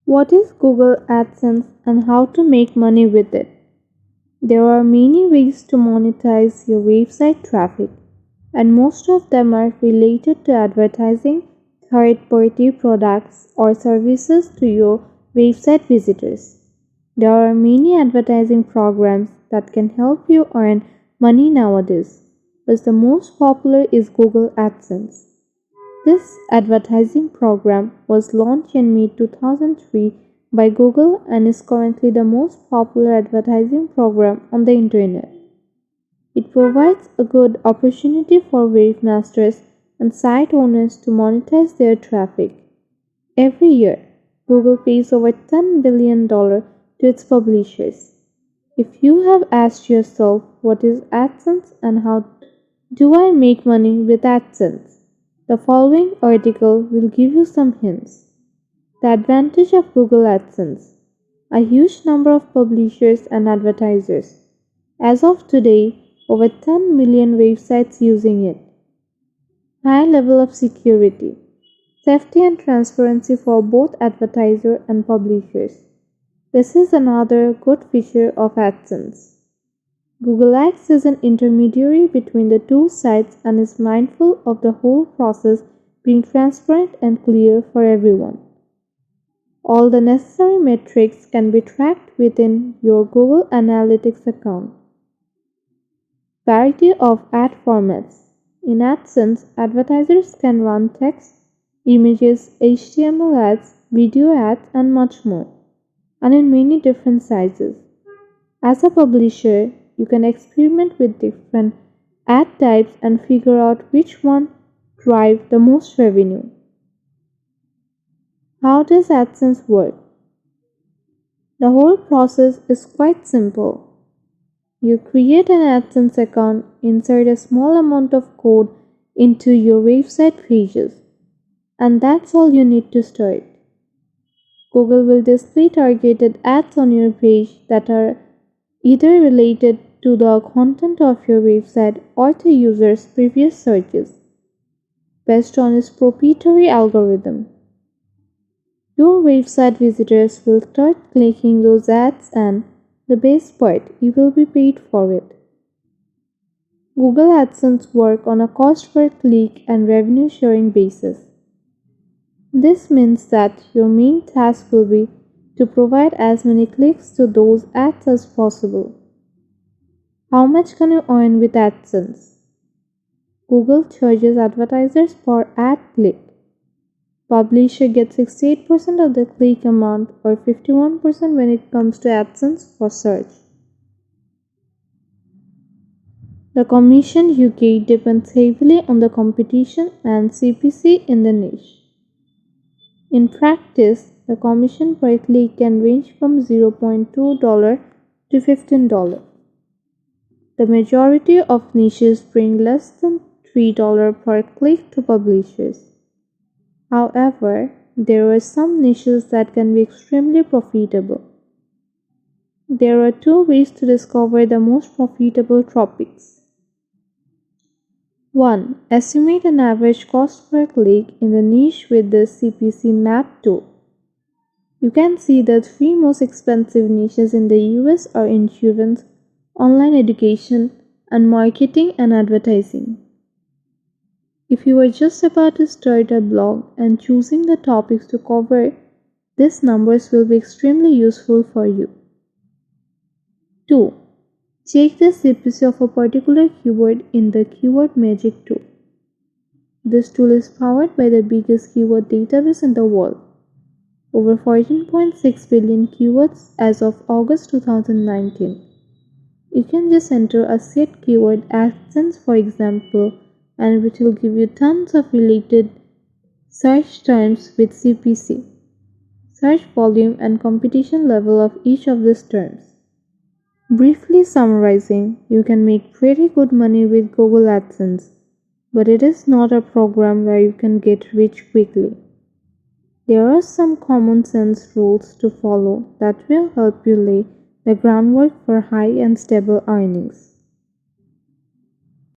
What is Google AdSense and how to make money with it? There are many ways to monetize your website traffic, and most of them are related to advertising third-party products or services to your website visitors. There are many advertising programs that can help you earn money nowadays, but the most popular is Google AdSense. This advertising program was launched in May 2003 by Google and is currently the most popular advertising program on the internet. It provides a good opportunity for webmasters and site owners to monetize their traffic. Every year, Google pays over $10 billion to its publishers. If you have asked yourself what is AdSense and how do I make money with AdSense, the following article will give you some hints. The advantage of Google AdSense: a huge number of publishers and advertisers. As of today, over 10 million websites using it. High level of security, safety and transparency for both advertiser and publishers. This is another good feature of AdSense. Google acts as an intermediary between the two sides and is mindful of the whole process being transparent and clear for everyone. All the necessary metrics can be tracked within your Google Analytics account. Variety of ad formats. In AdSense, advertisers can run text, images, HTML ads, video ads, and much more, and in many different sizes. As a publisher, you can experiment with different ad types and figure out which one drive the most revenue. How does AdSense work? The whole process is quite simple. You create an AdSense account, insert a small amount of code into your website pages, and that's all you need to start. Google will display targeted ads on your page that are either related to the content of your website or to users' previous searches, based on its proprietary algorithm. Your website visitors will start clicking those ads, and the best part, you will be paid for it. Google AdSense works on a cost per click and revenue sharing basis. This means that your main task will be to provide as many clicks to those ads as possible. How much can you earn with AdSense? Google charges advertisers per ad click. Publisher gets 68% of the click amount or 51% when it comes to AdSense for search. The commission you get depends heavily on the competition and CPC in the niche. In practice, the commission per click can range from $0.2 to $15. The majority of niches bring less than $3 per click to publishers. However, there are some niches that can be extremely profitable. There are two ways to discover the most profitable topics. 1. Estimate an average cost per click in the niche with the CPC map tool. You can see the three most expensive niches in the US are insurance, online education, and marketing and advertising. If you are just about to start a blog and choosing the topics to cover, these numbers will be extremely useful for you. 2. Check the CPC of a particular keyword in the Keyword Magic tool. This tool is powered by the biggest keyword database in the world, over 14.6 billion keywords as of August 2019. You can just enter a set keyword AdSense, for example, and it will give you tons of related search terms with CPC, search volume, and competition level of each of these terms. Briefly summarizing, you can make pretty good money with Google AdSense, but it is not a program where you can get rich quickly. There are some common sense rules to follow that will help you lay the groundwork for high and stable earnings.